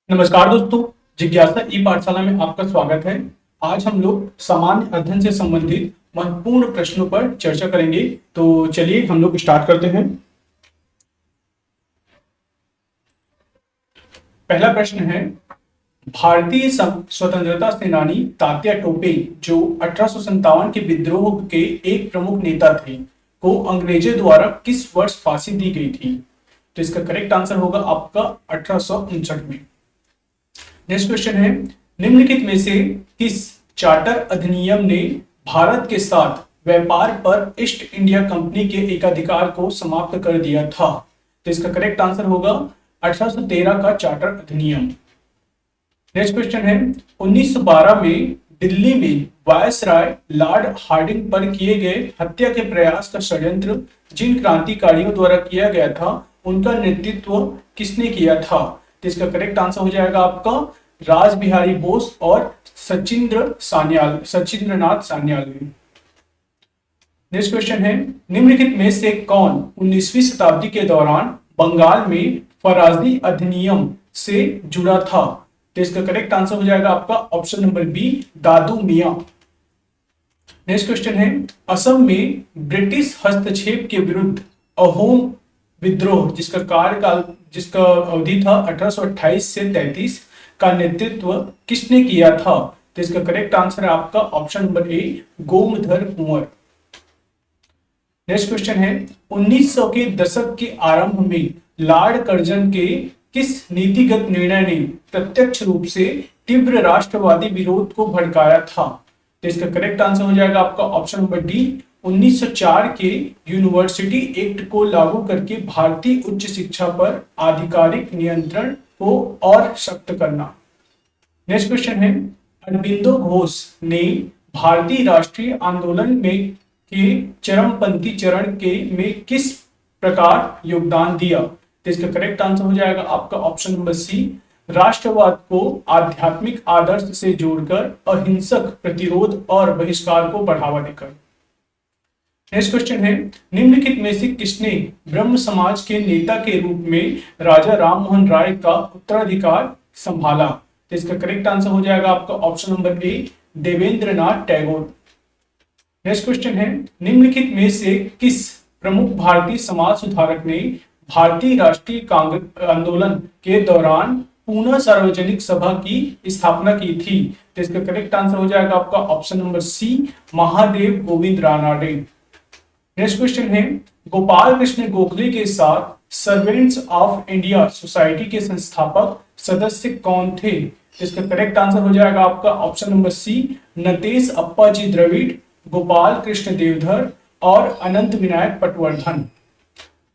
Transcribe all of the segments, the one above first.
नमस्कार दोस्तों, जिज्ञासा ई पाठशाला में आपका स्वागत है। आज हम लोग सामान्य अध्ययन से संबंधित महत्वपूर्ण प्रश्नों पर चर्चा करेंगे। तो चलिए हम लोग स्टार्ट करते हैं। पहला प्रश्न है, भारतीय स्वतंत्रता सेनानी तात्या टोपे जो 1857 के विद्रोह के एक प्रमुख नेता थे, को अंग्रेजों द्वारा किस वर्ष फांसी दी गई थी? तो इसका करेक्ट आंसर होगा आपका 1859 में। नेक्स्ट क्वेश्चन है, निम्नलिखित में से किस चार्टर अधिनियम ने भारत के साथ व्यापार पर ईस्ट इंडिया कंपनी के एकाधिकार को समाप्त कर दिया था? तो इसका करेक्ट आंसर होगा 1813 का चार्टर अधिनियम। नेक्स्ट क्वेश्चन है, 1912 में दिल्ली में वायसराय लॉर्ड हार्डिंग पर किए गए हत्या के प्रयास का षड्यंत्र जिन क्रांतिकारियों द्वारा किया गया था, उनका नेतृत्व किसने किया था? तो इसका करेक्ट आंसर हो जाएगा आपका राज बिहारी बोस और सचिंद्रनाथ सान्याल ने। नेक्स्ट क्वेश्चन है, निम्नलिखित में से कौन 19वीं शताब्दी के दौरान बंगाल में फराजी अधिनियम से जुड़ा था? तो इसका करेक्ट आंसर हो जाएगा आपका ऑप्शन नंबर बी, दादू मियां। नेक्स्ट क्वेश्चन है, असम में ब्रिटिश हस्तक्षेप के विरुद्ध अहोम विद्रोह जिसका अवधि था 1828 से 33 का नेतृत्व किसने किया था? तो इसका करेक्ट आंसर है आपका ऑप्शन नंबर ए, गोमधर कुंवर। नेक्स्ट क्वेश्चन है, 1900 के दशक के आरंभ में लॉर्ड कर्जन के किस नीतिगत निर्णय ने प्रत्यक्ष रूप से तीव्र राष्ट्रवादी विरोध को भड़काया था? तो इसका करेक्ट आंसर हो जाएगा आपका ऑप्शन नंबर डी, 1904 के यूनिवर्सिटी एक्ट को लागू करके भारतीय उच्च शिक्षा पर आधिकारिक नियंत्रण को और सख्त करना। नेक्स्ट क्वेश्चन है, अरबिंदो घोष ने भारतीय राष्ट्रीय आंदोलन में के चरमपंथी चरण में किस प्रकार योगदान दिया? तो इसका करेक्ट आंसर हो जाएगा आपका ऑप्शन नंबर सी, राष्ट्रवाद को आध्यात्मिक आदर्श से जोड़कर अहिंसक प्रतिरोध और बहिष्कार को बढ़ावा देकर। नेक्स्ट क्वेश्चन है, निम्नलिखित में से किसने ब्रह्म समाज के नेता के रूप में राजा राममोहन राय का उत्तराधिकार संभाला? तो इसका करेक्ट आंसर हो जाएगा आपका option number A, Devendranath Tagore. Next question है, निम्नलिखित में से किस प्रमुख भारतीय समाज सुधारक ने भारतीय राष्ट्रीय कांग्रेस आंदोलन के दौरान पुनः सार्वजनिक सभा की स्थापना की थी? तो इसका करेक्ट आंसर हो जाएगा आपका option number C, Mahadev Govind Ranade. Next question है, गोपाल कृष्ण गोखले के साथ सर्वेंट्स ऑफ इंडिया सोसाइटी के संस्थापक सदस्य कौन थे? इसका करेक्ट आंसर हो जाएगा आपका option number C, Natesh Appaji Dravid, Gopal Krishna Deodhar और अनंत विनायक पटवर्धन।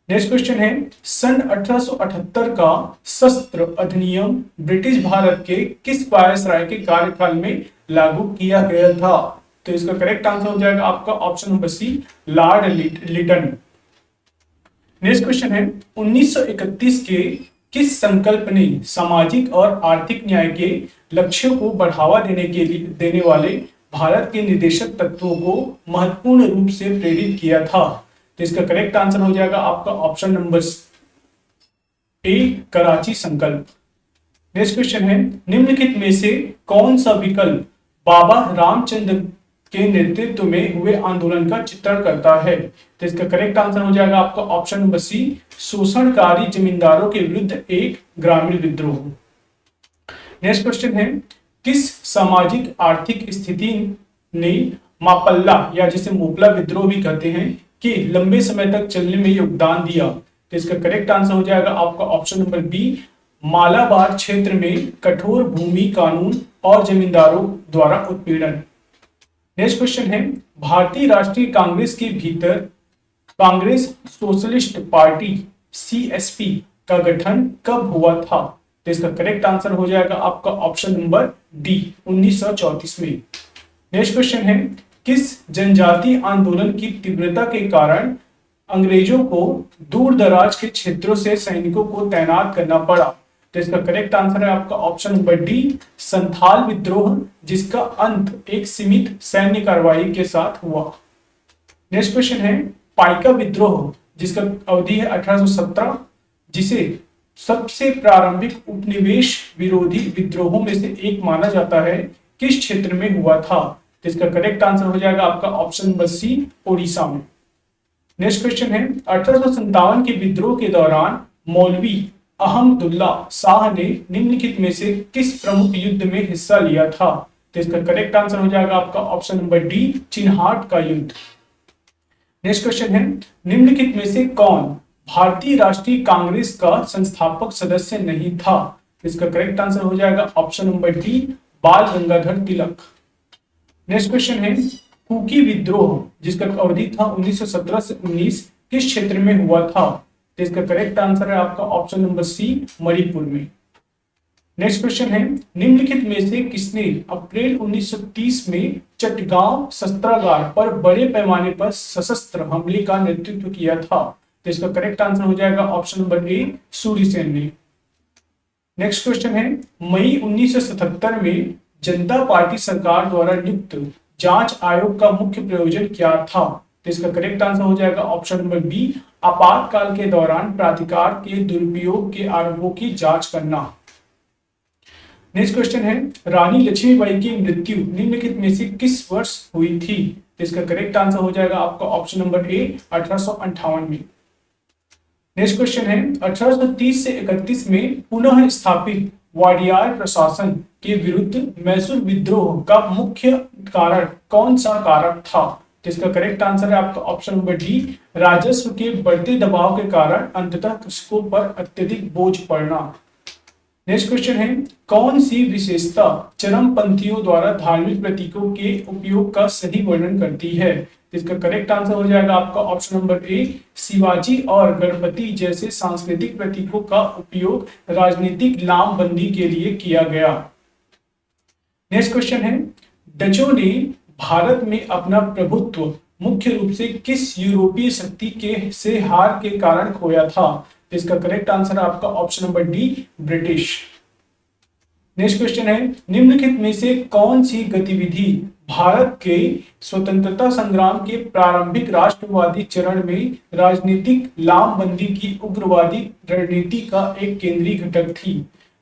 नेक्स्ट क्वेश्चन है, सन 1878 का शस्त्र अधिनियम ब्रिटिश भारत के किस वायसराय के कार्यकाल में लागू किया गया था? तो इसका करेक्ट आंसर हो जाएगा आपका option number C, Lord Lytton. Next question है, 1931 के किस संकल्प ने सामाजिक और आर्थिक न्याय के लक्ष्यों को बढ़ावा देने वाले भारत के निर्देशक तत्वों को महत्वपूर्ण रूप से प्रेरित किया था? तो इसका करेक्ट आंसर हो जाएगा आपका ऑप्शन नंबर ए, कराची संकल्प। नेक्स्ट क्वेश्चन है, निम्नलिखित में से कौन सा विकल्प बाबा रामचंद्र के नेतृत्व में हुए आंदोलन का चित्रण करता है? तो इसका करेक्ट आंसर हो जाएगा आपका ऑप्शन नंबर सी, शोषणकारी जमींदारों के विरुद्ध एक ग्रामीण विद्रोह। नेक्स्ट क्वेश्चन है, किस सामाजिक आर्थिक स्थिति ने मापल्ला या जिसे मोपला विद्रोह भी कहते हैं कि लंबे समय तक चलने में योगदान दिया? तो इसका करेक्ट आंसर हो जाएगा आपका ऑप्शन नंबर बी, मालाबार क्षेत्र में कठोर भूमि कानून और जमींदारों द्वारा उत्पीड़न। नेक्स्ट क्वेश्चन है, भारतीय राष्ट्रीय कांग्रेस के भीतर कांग्रेस सोशलिस्ट पार्टी सीएसपी का गठन कब हुआ था? तो इसका करेक्ट आंसर हो जाएगा आपका ऑप्शन नंबर डी, 1934 में। नेक्स्ट क्वेश्चन है, किस जनजातीय आंदोलन की तीव्रता के कारण अंग्रेजों को दूर दराज के क्षेत्रों से सैनिकों को तैनात करना पड़ा? तो इसका करेक्ट आंसर है आपका ऑप्शन नंबर डी, संथाल विद्रोह, जिसका अंत एक सीमित सैन्य कार्रवाई के साथ हुआ। नेक्स्ट क्वेश्चन है, पाइका विद्रोह जिसका अवधि है 1817, जिसे सबसे प्रारंभिक उपनिवेश विरोधी विद्रोहों में से एक माना जाता है, किस क्षेत्र में हुआ था? तो इसका करेक्ट आंसर हो जाएगा आपका ऑप्शन नंबर सी, ओडिशा में। नेक्स्ट क्वेश्चन है, 1857 के विद्रोह के दौरान मौलवी अहमदुल्ला शाह ने निम्नलिखित में से किस प्रमुख युद्ध में हिस्सा लिया था? तो इसका करेक्ट आंसर हो जाएगा आपका ऑप्शन नंबर डी, चिन्हाट का युद्ध। नेक्स्ट क्वेश्चन है, निम्नलिखित में से कौन भारतीय राष्ट्रीय कांग्रेस का संस्थापक सदस्य नहीं था? इसका करेक्ट आंसर हो जाएगा ऑप्शन नंबर डी, बाल गंगाधर तिलक। नेक्स्ट क्वेश्चन है, कुकी विद्रोह जिसका अवधि था 1917 से 19 किस क्षेत्र में हुआ था? तो इसका करेक्ट आंसर है आपका ऑप्शन नंबर सी, मणिपुर में। नेक्स्ट क्वेश्चन है, निम्नलिखित में से किसने अप्रैल 1930 में चटगांव शस्त्रागार पर बड़े पैमाने पर सशस्त्र हमले का नेतृत्व किया था? तो इसका करेक्ट आंसर हो जाएगा ऑप्शन नंबर ए, सूर्यसेन ने। नेक्स्ट क्वेश्चन है, मई 1977 में जनता पार्टी सरकार द्वारा नियुक्त जांच आयोग का मुख्य प्रयोजन क्या था? तो इसका करेक्ट आंसर हो जाएगा ऑप्शन नंबर बी, आपातकाल के दौरान प्राधिकार के दुरुपयोग के आरोपों की जांच करना। नेक्स्ट क्वेश्चन है, रानी लक्ष्मीबाई की मृत्यु निम्नलिखित में से किस वर्ष हुई थी? तो इसका करेक्ट आंसर हो जाएगा आपका ऑप्शन नंबर ए, 1858 में। नेक्स्ट क्वेश्चन है, 1830 से 31 में पुनः स्थापित वाडियार प्रशासन के विरुद्ध मैसूर विद्रोह का मुख्य कारण कौन सा कारक था? तो इसका करेक्ट आंसर है आपका ऑप्शन नंबर डी, राजस्व के बढ़ते दबाव के कारण अंततः कृषकों पर अत्यधिक बोझ पड़ना। नेक्स्ट क्वेश्चन है, कौन सी विशेषता चरमपंथियों द्वारा धार्मिक प्रतीकों के उपयोग का सही वर्णन करती है? इसका करेक्ट आंसर हो जाएगा आपका ऑप्शन नंबर ए, शिवाजी और गणपति जैसे सांस्कृतिक प्रतीकों का उपयोग राजनीतिक लामबंदी के लिए किया गया। नेक्स्ट क्वेश्चन है, डचों ने भारत में अपना प्रभुत्व मुख्य रूप से किस यूरोपीय शक्ति के से हार के कारण खोया था? इसका करेक्ट आंसर है आपका option number D, British. Next question है, निम्नलिखित में से कौन सी गतिविधि भारत के स्वतंत्रता संग्राम के प्रारंभिक राष्ट्रवादी चरण में राजनीतिक लामबंदी की उग्रवादी रणनीति का एक केंद्रीय घटक थी?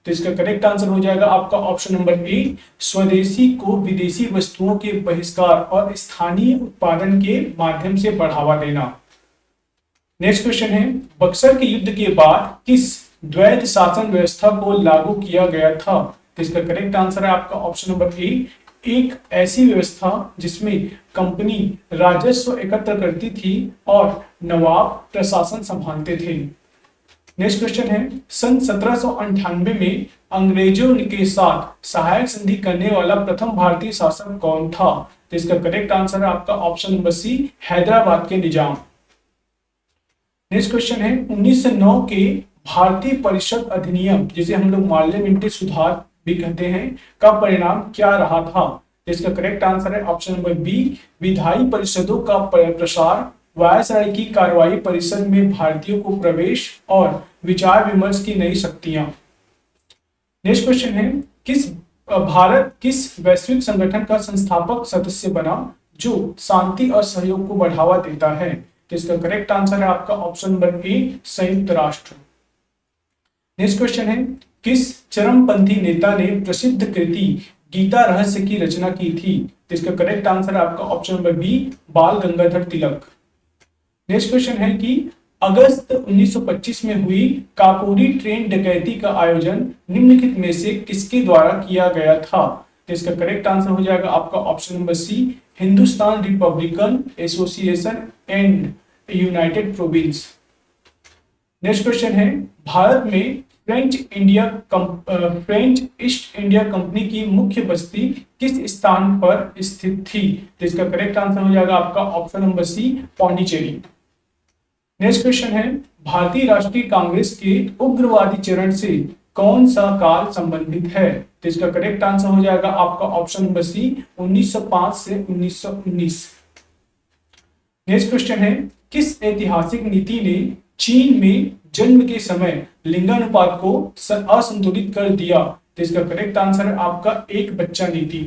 तो इसका करेक्ट आंसर हो जाएगा आपका ऑप्शन नंबर ए, स्वदेशी को विदेशी वस्तुओं के बहिष्कार और स्थानीय उत्पादन के माध्यम से बढ़ावा देना। नेक्स्ट क्वेश्चन है, बक्सर के युद्ध के बाद किस द्वैध शासन व्यवस्था को लागू किया गया था? तो इसका करेक्ट आंसर है आपका ऑप्शन नंबर ए, एक ऐसी व्यवस्था जिसमें कंपनी राजस्व एकत्र करती थी और नवाब प्रशासन संभालते थे। नेक्स्ट क्वेश्चन है, सन 1798 में अंग्रेजों के साथ सहायक संधि करने वाला प्रथम भारतीय शासक कौन था? तो इसका करेक्ट आंसर है आपका ऑप्शन नंबर सी, हैदराबाद के निजाम। नेक्स्ट क्वेश्चन है, 1909 के भारतीय परिषद अधिनियम जिसे हम लोग पार्लियामेंट्री सुधार भी कहते हैं का परिणाम क्या रहा था? इसका करेक्ट आंसर है ऑप्शन नंबर बी, विधायी परिषदों का प्रसार, वायसराय की कार्रवाई परिषद में भारतीयों को प्रवेश और विचार विमर्श की नई शक्तियां। नेक्स्ट क्वेश्चन है, भारत किस वैश्विक संगठन का संस्थापक सदस्य बना जो शांति और सहयोग को बढ़ावा देता है? तो इसका करेक्ट आंसर है आपका ऑप्शन नंबर ए, संयुक्त राष्ट्र। नेक्स्ट क्वेश्चन है, किस चरमपंथी नेता ने प्रसिद्ध कृति गीता रहस्य की रचना की थी? तो इसका करेक्ट आंसर है आपका ऑप्शन नंबर बी, बाल गंगाधर तिलक। नेक्स्ट क्वेश्चन है कि अगस्त 1925 में हुई काकोरी ट्रेन डकैती का आयोजन निम्नलिखित में से किसके द्वारा किया गया था? तो इसका करेक्ट आंसर हो जाएगा आपका option number C, Hindustan Republican Association and United Province. Next question है, भारत में फ्रेंच ईस्ट इंडिया कंपनी की मुख्य बस्ती किस स्थान पर स्थित थी? तो इसका करेक्ट आंसर हो जाएगा आपका option number C, Pondicherry. Next question है, भारतीय राष्ट्रीय कांग्रेस के उग्रवादी चरण से कौन सा काल संबंधित है? तो इसका करेक्ट आंसर हो जाएगा आपका ऑप्शन नंबर सी, 1905 से 1919। नेक्स्ट क्वेश्चन है, किस ऐतिहासिक नीति ने चीन में जन्म के समय लिंगानुपात को असंतुलित कर दिया? तो इसका करेक्ट आंसर है आपका एक बच्चा नीति।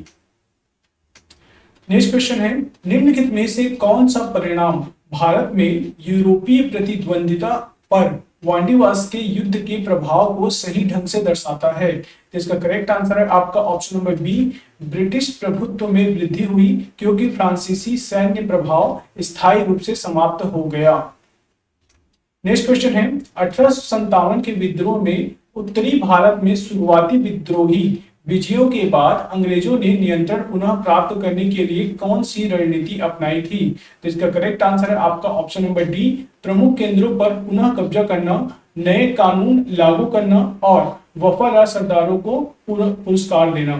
नेक्स्ट क्वेश्चन है, निम्नलिखित में से कौन सा परिणाम भारत में यूरोपीय प्रतिद्वंदिता पर वांडीवास के युद्ध के प्रभाव को सही ढंग से दर्शाता है? तो इसका करेक्ट आंसर है आपका ऑप्शन नंबर बी, ब्रिटिश प्रभुत्व में वृद्धि हुई क्योंकि फ्रांसीसी सैन्य प्रभाव स्थायी रूप से समाप्त हो गया। नेक्स्ट क्वेश्चन है, 1857 के विद्रोह में उत्तरी भारत में शुरुआती विद्रोही विजयों के बाद अंग्रेजों ने नियंत्रण पुनः प्राप्त करने के लिए कौन सी रणनीति अपनाई थी? तो इसका करेक्ट आंसर है आपका ऑप्शन नंबर डी, प्रमुख केंद्रों पर पुनः कब्जा करना, नए कानून लागू करना और वफादार सरदारों को पुरस्कार देना।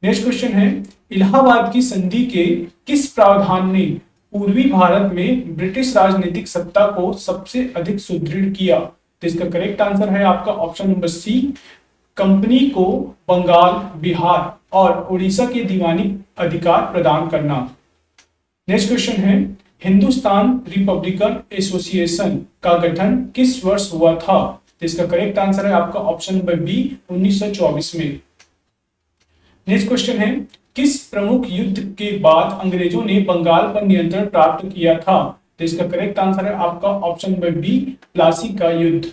नेक्स्ट क्वेश्चन है, इलाहाबाद की संधि के किस प्रावधान ने पूर्वी भारत में ब्रिटिश राजनीतिक सत्ता को सबसे अधिक सुदृढ़ किया? तो इसका करेक्ट आंसर है आपका ऑप्शन नंबर सी, कंपनी को बंगाल, बिहार और उड़ीसा के दीवानी अधिकार प्रदान करना। नेक्स्ट क्वेश्चन है, हिंदुस्तान रिपब्लिकन एसोसिएशन का गठन किस वर्ष हुआ था? तो इसका करेक्ट आंसर है आपका ऑप्शन नंबर बी, 1924 में। नेक्स्ट क्वेश्चन है, किस प्रमुख युद्ध के बाद अंग्रेजों ने बंगाल पर नियंत्रण प्राप्त किया था? तो इसका करेक्ट आंसर है आपका ऑप्शन नंबर बी, प्लासी का युद्ध।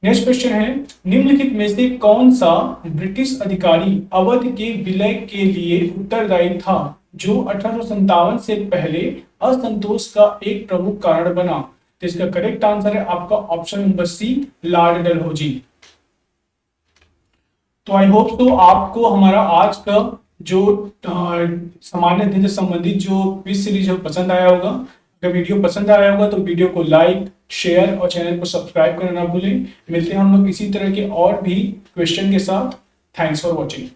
नेक्स्ट क्वेश्चन है, निम्नलिखित में से कौन सा ब्रिटिश अधिकारी अवध के विलय के लिए उत्तरदायी था जो 1857 से पहले असंतोष का एक प्रमुख कारण बना? तो इसका करेक्ट आंसर है आपका option number C, Lord Dalhousie. तो आई होप तो आपको हमारा आज का जो सामान्य अध्ययन से संबंधित जो क्विज सीरीज है पसंद आया होगा। अगर वीडियो पसंद आया होगा तो वीडियो को लाइक, शेयर और चैनल को सब्सक्राइब करना ना भूलें। मिलते हैं हम लोग इसी तरह के और भी क्वेश्चन के साथ। Thanks for watching.